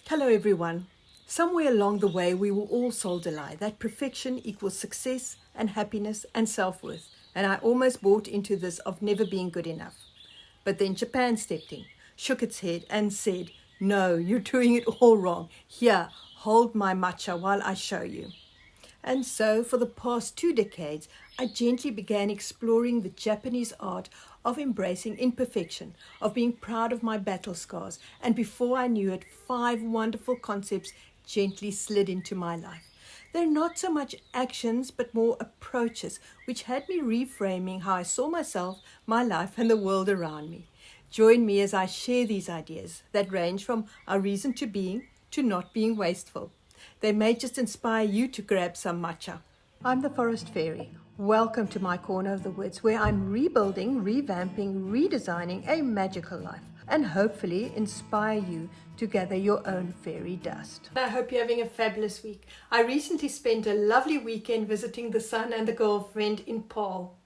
Hello everyone. Somewhere along the way we were all sold a lie that perfection equals success and happiness and self-worth, and I almost bought into this of never being good enough. But then Japan stepped in, shook its head and said, "No, you're doing it all wrong. Here, hold my matcha while I show you." And so for the past 2 decades, I gently began exploring the Japanese art of embracing imperfection, of being proud of my battle scars, and before I knew it, 5 wonderful concepts gently slid into my life. They're not so much actions, but more approaches, which had me reframing how I saw myself, my life, and the world around me. Join me as I share these ideas that range from our reason to being to not being wasteful. They may just inspire you to grab some matcha. I'm the Forest Fairy. Welcome to my corner of the woods where I'm rebuilding, revamping, redesigning a magical life and hopefully inspire you to gather your own fairy dust. I hope you're having a fabulous week. I recently spent a lovely weekend visiting the son and the girlfriend in Paarl,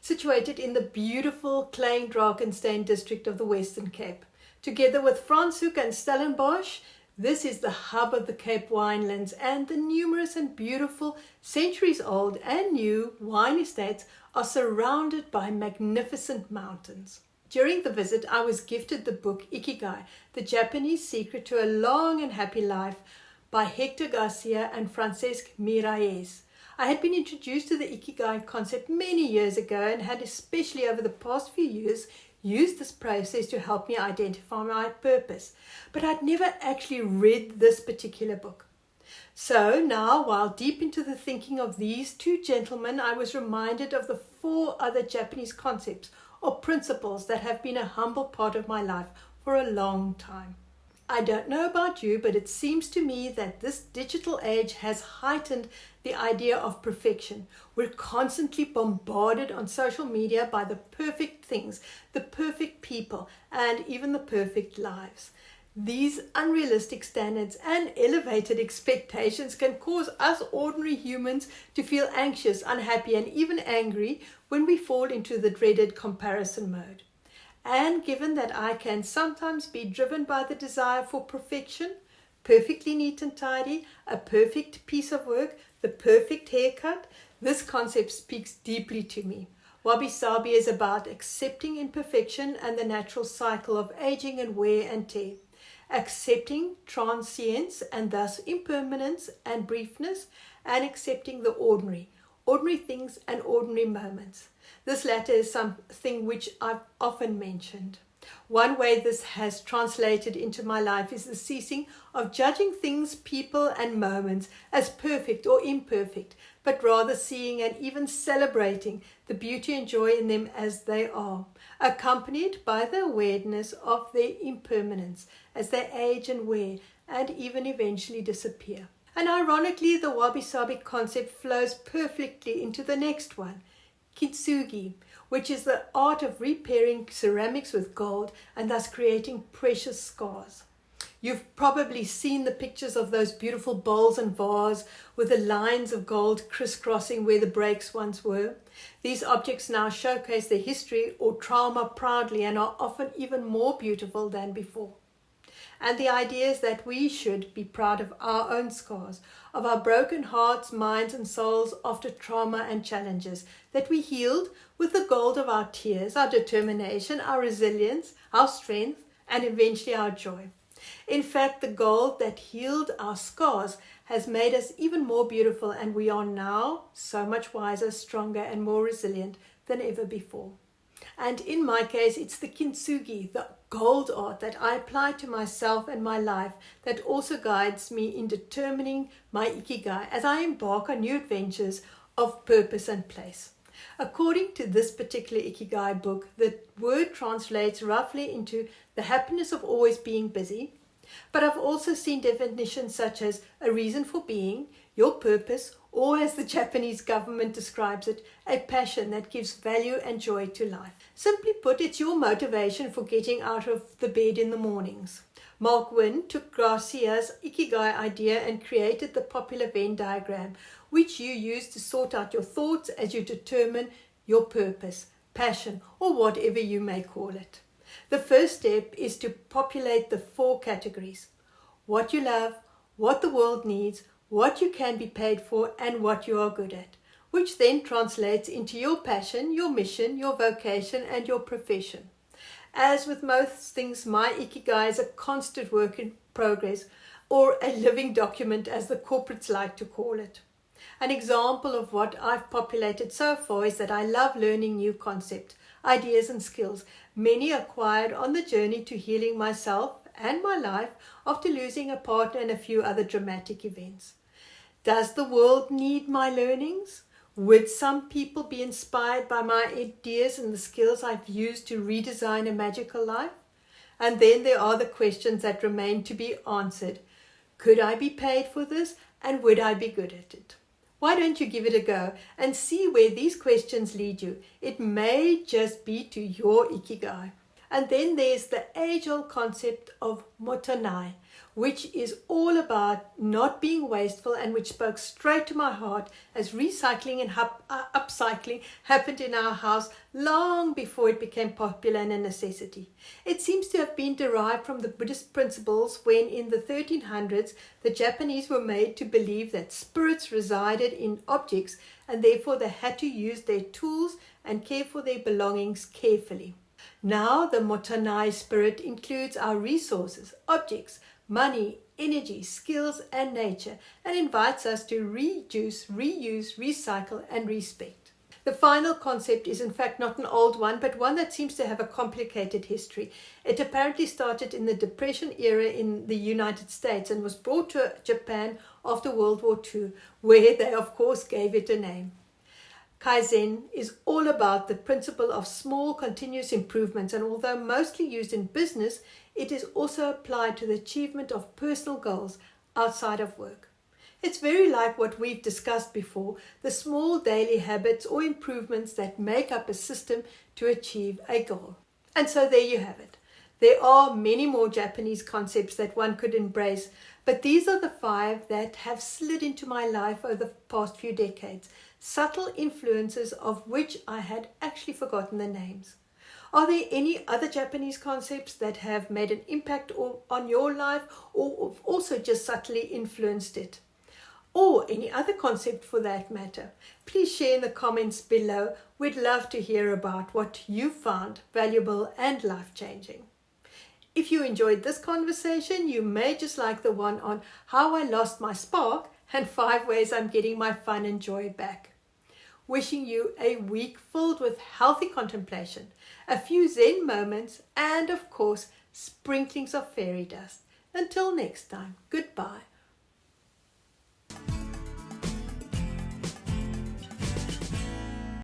situated in the beautiful Klein-Drakenstein district of the Western Cape. Together with Franschhoek and Stellenbosch, this is the hub of the Cape winelands, and the numerous and beautiful centuries-old and new wine estates are surrounded by magnificent mountains. During the visit, I was gifted the book Ikigai, The Japanese Secret to a Long and Happy Life by Hector Garcia and Francesc Miralles. I had been introduced to the Ikigai concept many years ago and had, especially over the past few years, used this process to help me identify my purpose, but I'd never actually read this particular book. So now, while deep into the thinking of these 2 gentlemen, I was reminded of the 4 other Japanese concepts or principles that have been a humble part of my life for a long time. I don't know about you, but it seems to me that this digital age has heightened the idea of perfection. We're constantly bombarded on social media by the perfect things, the perfect people, and even the perfect lives. These unrealistic standards and elevated expectations can cause us ordinary humans to feel anxious, unhappy, and even angry when we fall into the dreaded comparison mode. And given that I can sometimes be driven by the desire for perfection, perfectly neat and tidy, a perfect piece of work, the perfect haircut, this concept speaks deeply to me. Wabi-sabi is about accepting imperfection and the natural cycle of aging and wear and tear, accepting transience and thus impermanence and briefness, and accepting the ordinary things and ordinary moments. This latter is something which I've often mentioned. One way this has translated into my life is the ceasing of judging things, people, and moments as perfect or imperfect, but rather seeing and even celebrating the beauty and joy in them as they are, accompanied by the awareness of their impermanence as they age and wear and even eventually disappear. And ironically, the Wabi-sabi concept flows perfectly into the next one, Kintsugi, which is the art of repairing ceramics with gold and thus creating precious scars. You've probably seen the pictures of those beautiful bowls and vases with the lines of gold crisscrossing where the breaks once were. These objects now showcase their history or trauma proudly and are often even more beautiful than before. And the idea is that we should be proud of our own scars, of our broken hearts, minds, and souls after trauma and challenges that we healed with the gold of our tears, our determination, our resilience, our strength, and eventually our joy. In fact, the gold that healed our scars has made us even more beautiful, and we are now so much wiser, stronger, and more resilient than ever before. And in my case, it's the Kintsugi, the gold art that I apply to myself and my life that also guides me in determining my Ikigai as I embark on new adventures of purpose and place. According to this particular Ikigai book, the word translates roughly into the happiness of always being busy, but I've also seen definitions such as a reason for being, your purpose, or as the Japanese government describes it, a passion that gives value and joy to life. Simply put, it's your motivation for getting out of the bed in the mornings. Mark Wynn took Garcia's Ikigai idea and created the popular Venn diagram, which you use to sort out your thoughts as you determine your purpose, passion, or whatever you may call it. The first step is to populate the 4 categories. what you love, what the world needs, what you can be paid for, and what you are good at, which then translates into your passion, your mission, your vocation, and your profession. As with most things, my Ikigai is a constant work in progress, or a living document as the corporates like to call it. An example of what I've populated so far is that I love learning new concepts, ideas and skills, many acquired on the journey to healing myself and my life after losing a partner and a few other dramatic events. Does the world need my learnings? Would some people be inspired by my ideas and the skills I've used to redesign a magical life? And then there are the questions that remain to be answered. Could I be paid for this, and would I be good at it? Why don't you give it a go and see where these questions lead you? It may just be to your Ikigai. And then there's the age-old concept of Mottainai, which is all about not being wasteful and which spoke straight to my heart as recycling and upcycling happened in our house long before it became popular and a necessity. It seems to have been derived from the Buddhist principles when in the 1300s the Japanese were made to believe that spirits resided in objects and therefore they had to use their tools and care for their belongings carefully. Now the Mottainai spirit includes our resources, objects, money, energy, skills and nature, and invites us to reduce, reuse, recycle and respect. The final concept is in fact not an old one, but one that seems to have a complicated history. It apparently started in the Depression era in the United States and was brought to Japan after World War II, where they of course gave it a name. Kaizen is all about the principle of small continuous improvements, and although mostly used in business, it is also applied to the achievement of personal goals outside of work. It's very like what we've discussed before, the small daily habits or improvements that make up a system to achieve a goal. And so there you have it. There are many more Japanese concepts that one could embrace, but these are the 5 that have slid into my life over the past few decades, subtle influences of which I had actually forgotten the names. Are there any other Japanese concepts that have made an impact on your life or also just subtly influenced it? Or any other concept for that matter? Please share in the comments below. We'd love to hear about what you found valuable and life-changing. If you enjoyed this conversation, you may just like the one on how I lost my spark and 5 ways I'm getting my fun and joy back. Wishing you a week filled with healthy contemplation, a few Zen moments, and of course, sprinklings of fairy dust. Until next time, goodbye.